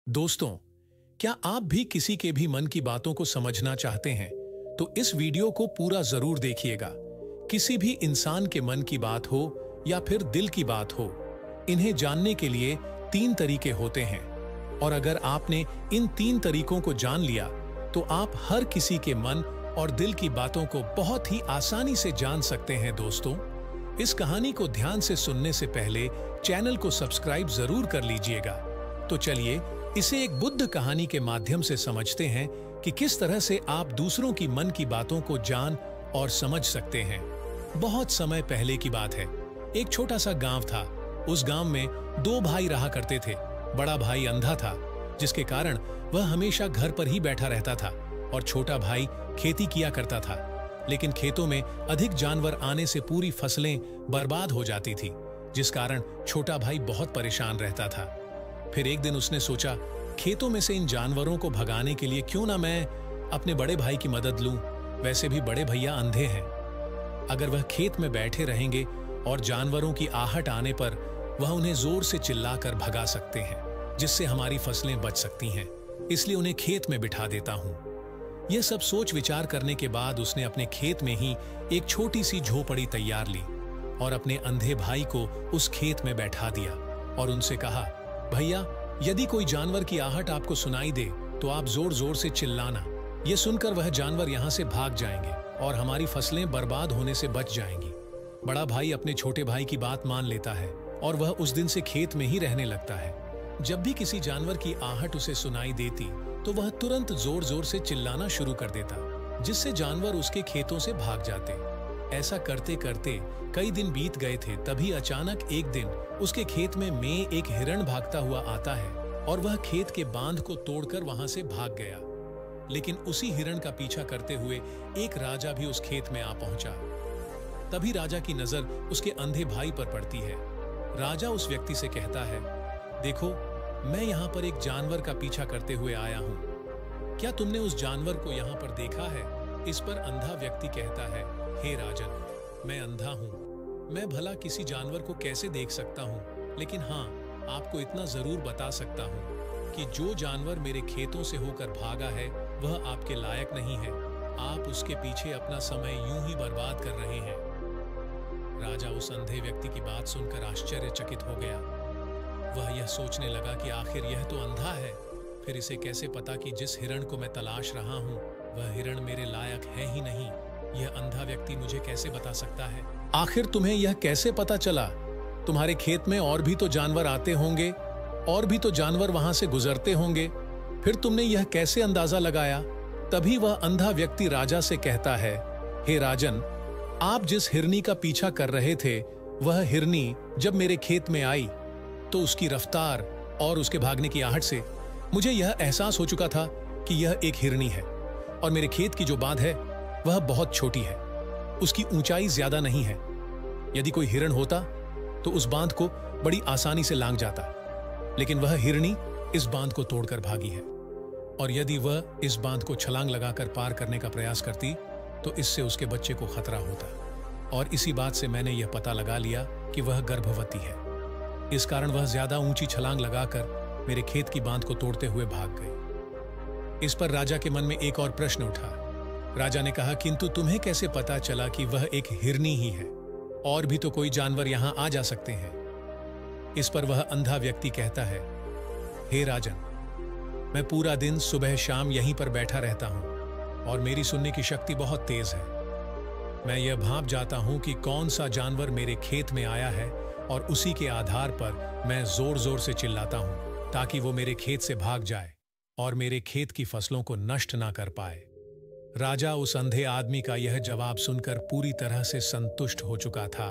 दोस्तों, क्या आप भी किसी के भी मन की बातों को समझना चाहते हैं तो इस वीडियो को पूरा जरूर देखिएगा। किसी भी इंसान के मन की बात हो या फिर दिल की बात हो, इन्हें जानने के लिए 3 तरीके होते हैं और अगर आपने इन 3 तरीकों को जान लिया तो आप हर किसी के मन और दिल की बातों को बहुत ही आसानी से जान सकते हैं। दोस्तों, इस कहानी को ध्यान से सुनने से पहले चैनल को सब्सक्राइब जरूर कर लीजिएगा। तो चलिए इसे एक बुद्ध कहानी के माध्यम से समझते हैं कि किस तरह से आप दूसरों की मन की बातों को जान और समझ सकते हैं। बहुत समय पहले की बात है। एक छोटा सा गांव था। उस गांव में 2 भाई रहा करते थे। बड़ा भाई अंधा था, जिसके कारण वह हमेशा घर पर ही बैठा रहता था और छोटा भाई खेती किया करता था। लेकिन खेतों में अधिक जानवर आने से पूरी फसलें बर्बाद हो जाती थी, जिस कारण छोटा भाई बहुत परेशान रहता था। फिर एक दिन उसने सोचा, खेतों में से इन जानवरों को भगाने के लिए क्यों ना मैं अपने बड़े भाई की मदद लूं। वैसे भी बड़े भैया अंधे हैं। अगर वह खेत में बैठे रहेंगे और जानवरों की आहट आने पर वह उन्हें जोर से चिल्लाकर भगा सकते हैं, जिससे हमारी फसलें बच सकती हैं। इसलिए उन्हें खेत में बिठा देता हूं। यह सब सोच विचार करने के बाद उसने अपने खेत में ही एक छोटी सी झोपड़ी तैयार ली और अपने अंधे भाई को उस खेत में बैठा दिया और उनसे कहा, भैया, यदि कोई जानवर की आहट आपको सुनाई दे तो आप जोर जोर से चिल्लाना। यह सुनकर वह जानवर यहां से भाग जाएंगे और हमारी फसलें बर्बाद होने से बच जाएंगी। बड़ा भाई अपने छोटे भाई की बात मान लेता है और वह उस दिन से खेत में ही रहने लगता है। जब भी किसी जानवर की आहट उसे सुनाई देती तो वह तुरंत जोर जोर से चिल्लाना शुरू कर देता, जिससे जानवर उसके खेतों से भाग जाते। ऐसा करते करते कई दिन बीत गए थे। तभी अचानक एक दिन उसके खेत में एक हिरण भागता हुआ आता है और वह खेत के बांध को तोड़कर वहां से भाग गया। लेकिन उसी हिरण का पीछा करते हुए एक राजा भी उस खेत में आ पहुंचा। तभी राजा की नजर उसके अंधे भाई पर पड़ती है। राजा उस व्यक्ति से कहता है, देखो, मैं यहाँ पर एक जानवर का पीछा करते हुए आया हूँ। क्या तुमने उस जानवर को यहाँ पर देखा है? इस पर अंधा व्यक्ति कहता है, हे राजन, मैं अंधा हूँ। मैं भला किसी जानवर को कैसे देख सकता हूँ, लेकिन हाँ, आपको इतना जरूर बता सकता हूँ कि जो जानवर मेरे खेतों से होकर भागा है वह आपके लायक नहीं है। आप उसके पीछे अपना समय यूं ही बर्बाद कर रहे हैं। राजा उस अंधे व्यक्ति की बात सुनकर आश्चर्यचकित हो गया। वह यह सोचने लगा कि आखिर यह तो अंधा है, फिर इसे कैसे पता कि जिस हिरण को मैं तलाश रहा हूँ वह हिरण मेरे लायक है ही नहीं। यह अंधा व्यक्ति मुझे कैसे बता सकता है? आखिर तुम्हें यह कैसे पता चला? तुम्हारे खेत में और भी तो जानवर आते होंगे, और भी तो जानवर वहां से गुजरते होंगे, फिर तुमने यह कैसे अंदाजा लगाया? तभी वह अंधा व्यक्ति राजा से कहता है, हे राजन, आप जिस हिरनी का पीछा कर रहे थे वह हिरनी जब मेरे खेत में आई तो उसकी रफ्तार और उसके भागने की आहट से मुझे यह एहसास हो चुका था कि यह एक हिरनी है और मेरे खेत की जो बांध है वह बहुत छोटी है। उसकी ऊंचाई ज्यादा नहीं है। यदि कोई हिरण होता तो उस बांध को बड़ी आसानी से लांघ जाता, लेकिन वह हिरनी इस बांध को तोड़कर भागी है और यदि वह इस बांध को छलांग लगाकर पार करने का प्रयास करती तो इससे उसके बच्चे को खतरा होता। और इसी बात से मैंने यह पता लगा लिया कि वह गर्भवती है। इस कारण वह ज्यादा ऊंची छलांग लगाकर मेरे खेत की बांध को तोड़ते हुए भाग गई। इस पर राजा के मन में एक और प्रश्न उठा। राजा ने कहा, किंतु तुम्हें कैसे पता चला कि वह एक हिरनी ही है? और भी तो कोई जानवर यहां आ जा सकते हैं। इस पर वह अंधा व्यक्ति कहता है, हे राजन, मैं पूरा दिन सुबह शाम यहीं पर बैठा रहता हूं और मेरी सुनने की शक्ति बहुत तेज है। मैं यह भांप जाता हूं कि कौन सा जानवर मेरे खेत में आया है और उसी के आधार पर मैं जोर जोर से चिल्लाता हूं ताकि वो मेरे खेत से भाग जाए और मेरे खेत की फसलों को नष्ट ना कर पाए। राजा उस अंधे आदमी का यह जवाब सुनकर पूरी तरह से संतुष्ट हो चुका था।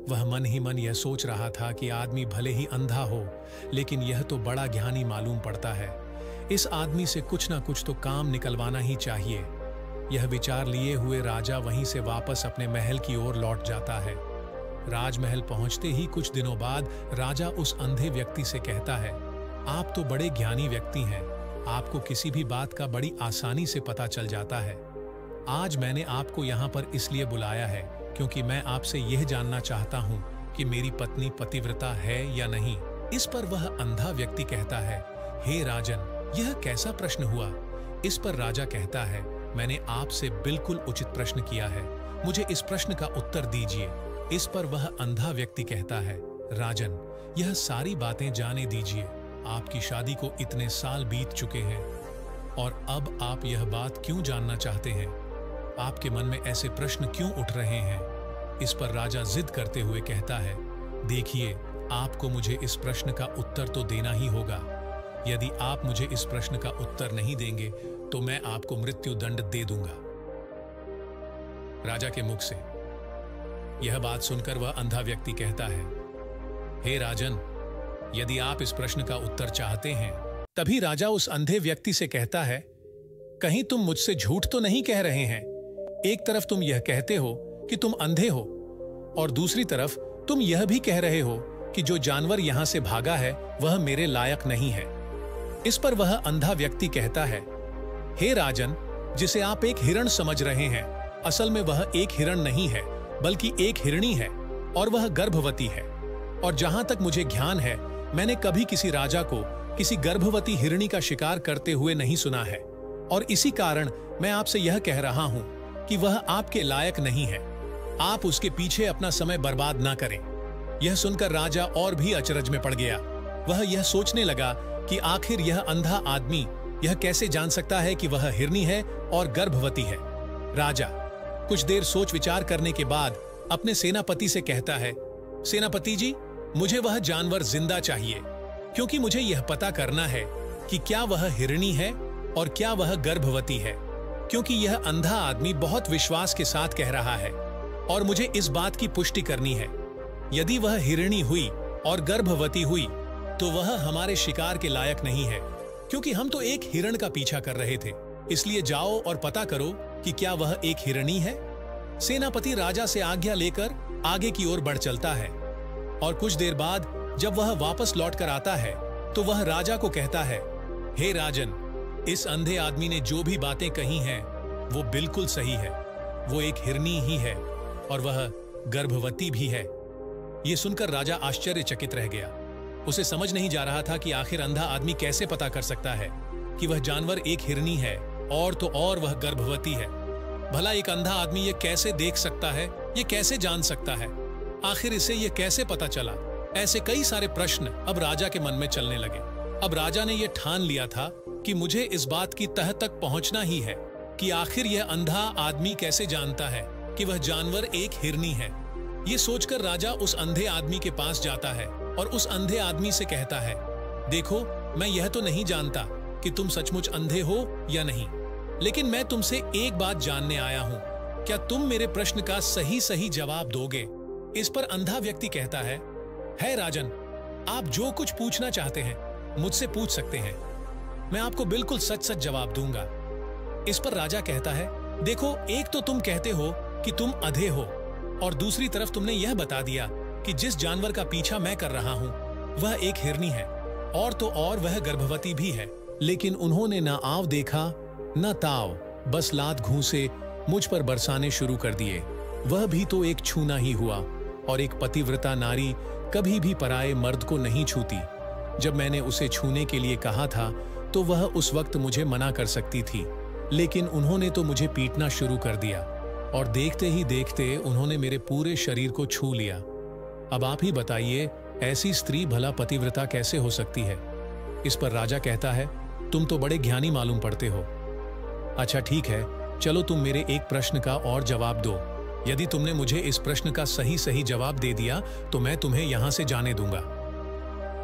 वह मन ही मन यह सोच रहा था कि आदमी भले ही अंधा हो, लेकिन यह तो बड़ा ज्ञानी मालूम पड़ता है। इस आदमी से कुछ ना कुछ तो काम निकलवाना ही चाहिए। यह विचार लिए हुए राजा वहीं से वापस अपने महल की ओर लौट जाता है। राजमहल पहुंचते ही कुछ दिनों बाद राजा उस अंधे व्यक्ति से कहता है, आप तो बड़े ज्ञानी व्यक्ति हैं। आपको किसी भी बात का बड़ी आसानी से पता चल जाता है। आज मैंने आपको यहाँ पर इसलिए बुलाया है क्योंकि मैं आपसे यह जानना चाहता हूँ कि मेरी पत्नी पतिव्रता है या नहीं। इस पर वह अंधा व्यक्ति कहता है, हे राजन, यह कैसा प्रश्न हुआ? इस पर राजा कहता है, मैंने आपसे बिल्कुल उचित प्रश्न किया है, मुझे इस प्रश्न का उत्तर दीजिए। इस पर वह अंधा व्यक्ति कहता है, राजन, यह सारी बातें जाने दीजिए। आपकी शादी को इतने साल बीत चुके हैं और अब आप यह बात क्यों जानना चाहते हैं? आपके मन में ऐसे प्रश्न क्यों उठ रहे हैं? इस पर राजा जिद करते हुए कहता है, देखिए, आपको मुझे इस प्रश्न का उत्तर तो देना ही होगा। यदि आप मुझे इस प्रश्न का उत्तर नहीं देंगे तो मैं आपको मृत्यु दंड दे दूंगा। राजा के मुख से यह बात सुनकर वह अंधा व्यक्ति कहता है, हे राजन, यदि आप इस प्रश्न का उत्तर चाहते हैं। तभी राजा उस अंधे व्यक्ति से कहता है, कहीं तुम मुझसे झूठ तो नहीं कह रहे हैं? एक तरफ तुम यह कहते हो कि तुम अंधे हो और दूसरी तरफ तुम यह भी कह रहे हो कि जो जानवर यहां से भागा है वह मेरे लायक नहीं है। इस पर वह अंधा व्यक्ति कहता है, हे राजन, जिसे आप एक हिरण समझ रहे हैं, असल में वह एक हिरण नहीं है बल्कि एक हिरणी है और वह गर्भवती है। और जहां तक मुझे ज्ञान है, मैंने कभी किसी राजा को किसी गर्भवती हिरणी का शिकार करते हुए नहीं सुना है और इसी कारण मैं आपसे यह कह रहा हूं कि वह आपके लायक नहीं है। आप उसके पीछे अपना समय बर्बाद ना करें। यह सुनकर राजा और भी अचरज में पड़ गया। वह यह सोचने लगा कि आखिर यह अंधा आदमी यह कैसे जान सकता है कि वह हिरणी है और गर्भवती है। राजा कुछ देर सोच विचार करने के बाद अपने सेनापति से कहता है, सेनापति जी, मुझे वह जानवर जिंदा चाहिए, क्योंकि मुझे यह पता करना है कि क्या वह हिरणी है और क्या वह गर्भवती है, क्योंकि यह अंधा आदमी बहुत विश्वास के साथ कह रहा है और मुझे इस बात की पुष्टि करनी है। यदि वह हिरणी हुई और गर्भवती हुई तो वह हमारे शिकार के लायक नहीं है, क्योंकि हम तो एक हिरण का पीछा कर रहे थे। इसलिए जाओ और पता करो कि क्या वह एक हिरणी है। सेनापति राजा से आज्ञा लेकर आगे की ओर बढ़ चलता है और कुछ देर बाद जब वह वापस लौटकर आता है तो वह राजा को कहता है, हे राजन, इस अंधे आदमी ने जो भी बातें कही हैं वो बिल्कुल सही है। वो एक हिरणी ही है और वह गर्भवती भी है। ये सुनकर राजा आश्चर्यचकित रह गया। उसे समझ नहीं जा रहा था कि आखिर अंधा आदमी कैसे पता कर सकता है कि वह जानवर एक हिरणी है और तो और वह गर्भवती है। भला एक अंधा आदमी ये कैसे देख सकता है, ये कैसे जान सकता है, आखिर इसे ये कैसे पता चला? ऐसे कई सारे प्रश्न अब राजा के मन में चलने लगे। अब राजा ने यह ठान लिया था कि मुझे इस बात की तह तक पहुंचना ही है कि आखिर यह अंधा आदमी कैसे जानता है कि वह जानवर एक हिरणी है। ये सोचकर राजा उस अंधे आदमी के पास जाता है और उस अंधे आदमी से कहता है, देखो, मैं यह तो नहीं जानता कि तुम सचमुच अंधे हो या नहीं, लेकिन मैं तुमसे एक बात जानने आया हूं। क्या तुम मेरे प्रश्न का सही सही जवाब दोगे? इस पर अंधा व्यक्ति कहता है राजन, आप जो कुछ पूछना चाहते हैं मुझसे पूछ सकते हैं, मैं आपको बिल्कुल सच सच जवाब दूंगा। इस पर राजा कहता है, देखो, एक तो तुम कहते हो कि तुम अंधे हो और दूसरी तरफ तुमने यह बता दिया कि जिस जानवर का पीछा मैं कर रहा हूं वह एक हिरणी है और तो और वह गर्भवती भी है। लेकिन उन्होंने ना आव देखा न ताव, बस लात घूंसे मुझ पर बरसाने शुरू कर दिए। वह भी तो एक छूना ही हुआ और एक पतिव्रता नारी कभी भी पराये मर्द को नहीं छूती। जब मैंने उसे छूने के लिए कहा था तो वह उस वक्त मुझे मना कर सकती थी, लेकिन उन्होंने तो मुझे पीटना शुरू कर दिया और देखते ही देखते उन्होंने मेरे पूरे शरीर को छू लिया। अब आप ही बताइए, ऐसी स्त्री भला पतिव्रता कैसे हो सकती है? इस पर राजा कहता है, तुम तो बड़े ज्ञानी मालूम पड़ते हो। अच्छा ठीक है, चलो तुम मेरे एक प्रश्न का और जवाब दो। यदि तुमने मुझे इस प्रश्न का सही सही जवाब दे दिया तो मैं तुम्हें यहां से जाने दूंगा।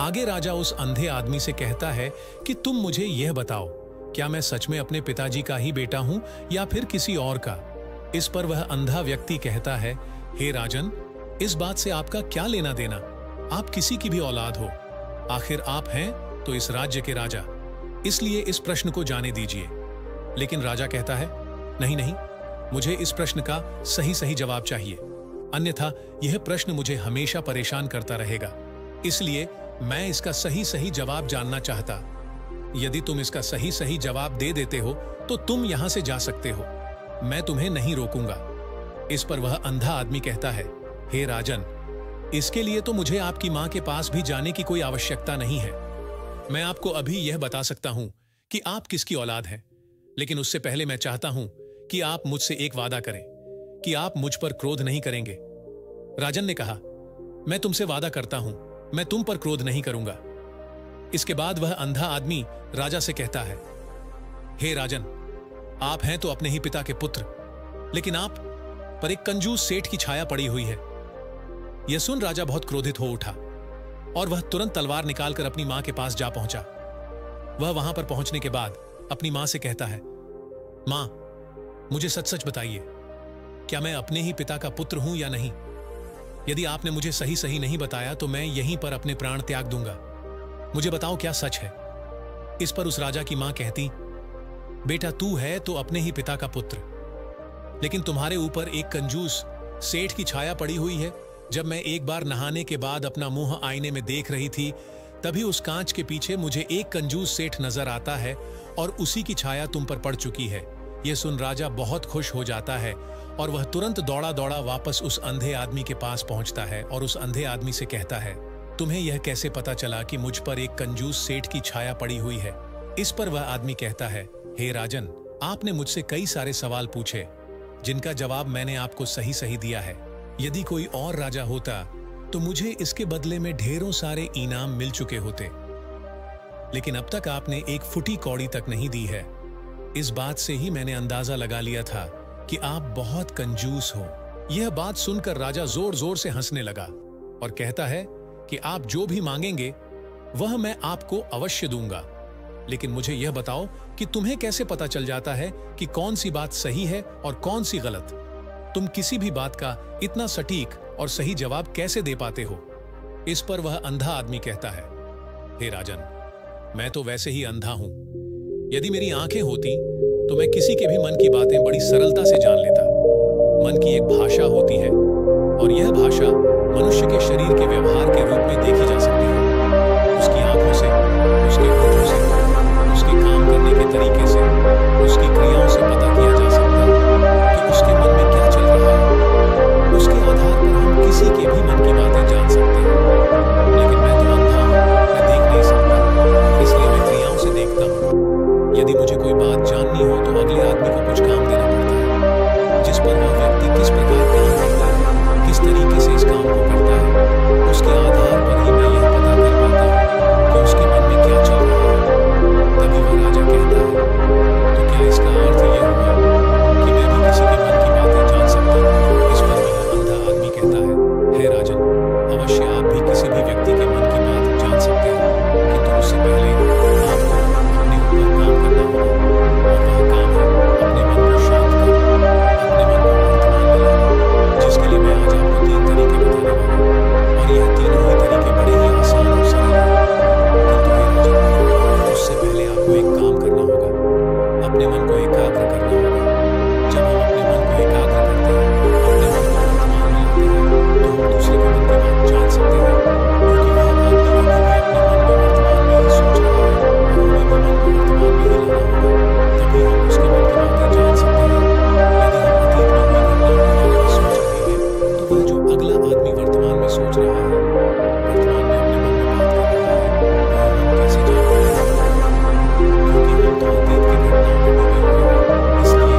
आगे राजा उस अंधे आदमी से कहता है कि तुम मुझे यह बताओ, क्या मैं सच में अपने पिताजी का ही बेटा हूं या फिर किसी और का? इस पर वह अंधा व्यक्ति कहता है, हे राजन, इस बात से आपका क्या लेना देना? आप किसी की भी औलाद हो, आखिर आप हैं तो इस राज्य के राजा, इसलिए इस प्रश्न को जाने दीजिए। लेकिन राजा कहता है, नहीं नहीं, मुझे इस प्रश्न का सही सही जवाब चाहिए, अन्यथा यह प्रश्न मुझे हमेशा परेशान करता रहेगा, इसलिए मैं इसका सही सही जवाब जानना चाहता। यदि तुम इसका सही सही जवाब दे देते हो तो तुम यहां से जा सकते हो, मैं तुम्हें नहीं रोकूंगा। इस पर वह अंधा आदमी कहता है, हे राजन, इसके लिए तो मुझे आपकी मां के पास भी जाने की कोई आवश्यकता नहीं है। मैं आपको अभी यह बता सकता हूं कि आप किसकी औलाद हैं, लेकिन उससे पहले मैं चाहता हूं कि आप मुझसे एक वादा करें कि आप मुझ पर क्रोध नहीं करेंगे। राजन ने कहा, मैं तुमसे वादा करता हूं, मैं तुम पर क्रोध नहीं करूंगा। इसके बाद वह अंधा आदमी राजा से कहता है, हे राजन, आप हैं तो अपने ही पिता के पुत्र, लेकिन आप पर एक कंजूस सेठ की छाया पड़ी हुई है। यह सुन राजा बहुत क्रोधित हो उठा और वह तुरंत तलवार निकालकर अपनी मां के पास जा पहुंचा। वह वहां पर पहुंचने के बाद अपनी मां से कहता है, मां, मुझे सच सच बताइए, क्या मैं अपने ही पिता का पुत्र हूं या नहीं? यदि आपने मुझे सही सही नहीं बताया तो मैं यहीं पर अपने प्राण त्याग दूंगा। मुझे बताओ क्या सच है? इस पर उस राजा की मां कहती, बेटा, तू है तो अपने ही पिता का पुत्र, लेकिन तुम्हारे ऊपर एक कंजूस सेठ की छाया पड़ी हुई है। जब मैं एक बार नहाने के बाद अपना मुंह आईने में देख रही थी, तभी उस कांच के पीछे मुझे एक कंजूस सेठ नजर आता है और उसी की छाया तुम पर पड़ चुकी है। यह सुन राजा बहुत खुश हो जाता है और वह तुरंत दौड़ा दौड़ा वापस उस अंधे आदमी के पास पहुंचता है और उस अंधे आदमी से कहता है, तुम्हें यह कैसे पता चला कि मुझ पर एक कंजूस सेठ की छाया पड़ी हुई है? इस पर वह आदमी कहता है, हे राजन, आपने मुझसे कई सारे सवाल पूछे जिनका जवाब मैंने आपको सही सही दिया है। यदि कोई और राजा होता तो मुझे इसके बदले में ढेरों सारे इनाम मिल चुके होते, लेकिन अब तक आपने एक फुटी कौड़ी तक नहीं दी है। इस बात से ही मैंने अंदाजा लगा लिया था कि आप बहुत कंजूस हो। यह बात सुनकर राजा जोर जोर से हंसने लगा और कहता है कि आप जो भी मांगेंगे वह मैं आपको अवश्य दूंगा, लेकिन मुझे यह बताओ कि तुम्हें कैसे पता चल जाता है कि कौन सी बात सही है और कौन सी गलत? तुम किसी भी बात का इतना सटीक और सही जवाब कैसे दे पाते हो? इस पर वह अंधा आदमी कहता है, हे राजन, मैं तो वैसे ही अंधा हूं। यदि मेरी आंखें होती तो मैं किसी के भी मन की बातें बड़ी सरलता से जान लेता। मन की एक भाषा होती है और यह भाषा मनुष्य के शरीर के व्यवहार के रूप में देखी जा सकती है। उसकी आंखों से, उसके होठों से, उसके काम करने के तरीके से, उसकी क्रियाओं से पता किया जा सकता है कि उसके मन में क्या चल रहा है। उसके आधार पर हम किसी के भी मन की बातें जान सकते हैं, लेकिन मैं तो अंधा हूं, मैं देख नहीं सकता, इसलिए मैं क्रियाओं से देखता हूं। यदि मुझे कोई बात जाननी हो तो अगले आदमी को कुछ काम देना पड़ता है, जिस पर वह व्यक्ति किस प्रकार काम करता है, किस तरीके से इस काम को करता है, उसके आधार पर ही मैं यह पता कर पाता हूँ कि उसके मन में क्या चल रहा है। तभी वह राजा कहता है, तो क्या इसका अर्थ यह हुआ कि मैं भी किसी के मन की बातें जान सकता हूँ? इस पर वह अंधा आदमी कहता है, हे राजन, अवश्य आप भी किसी भी व्यक्ति के मन की बात जान सकते हैं, किंतु उससे पहले आपको अपने ऊपर काम करना होगा, और वह काम है अपने मन को शांत करना, अपने मन को वर्तमान में लाना, जिसके लिए मैं आज आपको 3 तरीके बताने वाला हूँ। और यह तीनों ही तरीके बड़े ही आसान और सरल हैं, किंतु हे राजन, उससे पहले आपको एक काम करना होगा, अपने मन को एकाग्र करना होगा। जब हम अपने मन को एकाग्र करते हैं, अपने मन को वर्तमान में लाते हैं, तो हम दूसरे के मन की बात जान सकते हैं, क्योंकि वह आदमी अभी भी अपने मन में वर्तमान में ही सोच रहा है और हमें भी मन को वर्तमान में ही लाना होगा, तभी हम उसके मन की बातें जान सकते हैं। यदि हम अतीत में हुई घटनाओं के बारे में सोच रहे हैं, तो वह जो अगला आदमी वर्तमान में सोच रहा है, वर्तमान में अपने मन में बात कर रहा है, वह हम कैसे जान पाएंगे? क्योंकि हम तो अतीत की घटनाओं में डूबे हुए हैं। इसलिए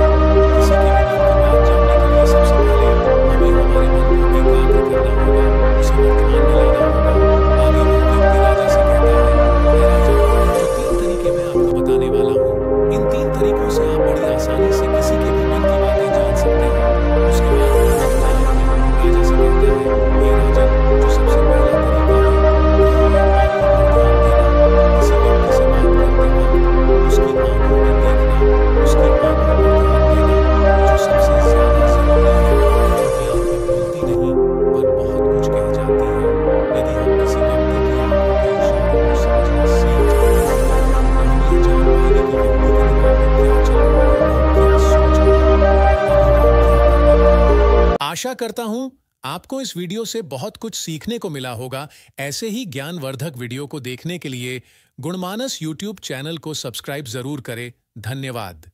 किसी के भी मन की बात जानने के लिए सबसे पहले हमें हमारे मन को एकाग्र करना होगा, उसे वर्तमान में लाना होगा। आगे वह व्यक्ति राजा से कहता है, हे राजा, जो 3 तरीके मैं आपको बताने वाला हूँ, इन 3 तरीकों से आप बड़ी आसानी से किसी के भी मन की बातें जान सकते हैं। उसके बाद वह अंधा आदमी राजा से कहता है, हे राजा, जो सबसे पहला तरीका है वह है आंखों पर ध्यान देना। किसी व्यक्ति से बात करते वक्त उसकी आंखों में देखना, उसकी आंखों पर ध्यान देना, जो सबसे ज्यादा जरूरी है, क्योंकि आंखें बोलती नहीं पर बहुत कुछ कह जाती हैं। यदि हम किसी व्यक्ति की आंखों के इशारों को समझना सीख जाते हैं, तो हम ये जान पाएंगे कि व्यक्ति के दिमाग में क्या चल रहा है, वह क्या सोच रहा है, अभी वह क्या करने वाला है। आशा करता हूं आपको इस वीडियो से बहुत कुछ सीखने को मिला होगा। ऐसे ही ज्ञानवर्धक वीडियो को देखने के लिए गुणमानस YouTube चैनल को सब्सक्राइब जरूर करें। धन्यवाद।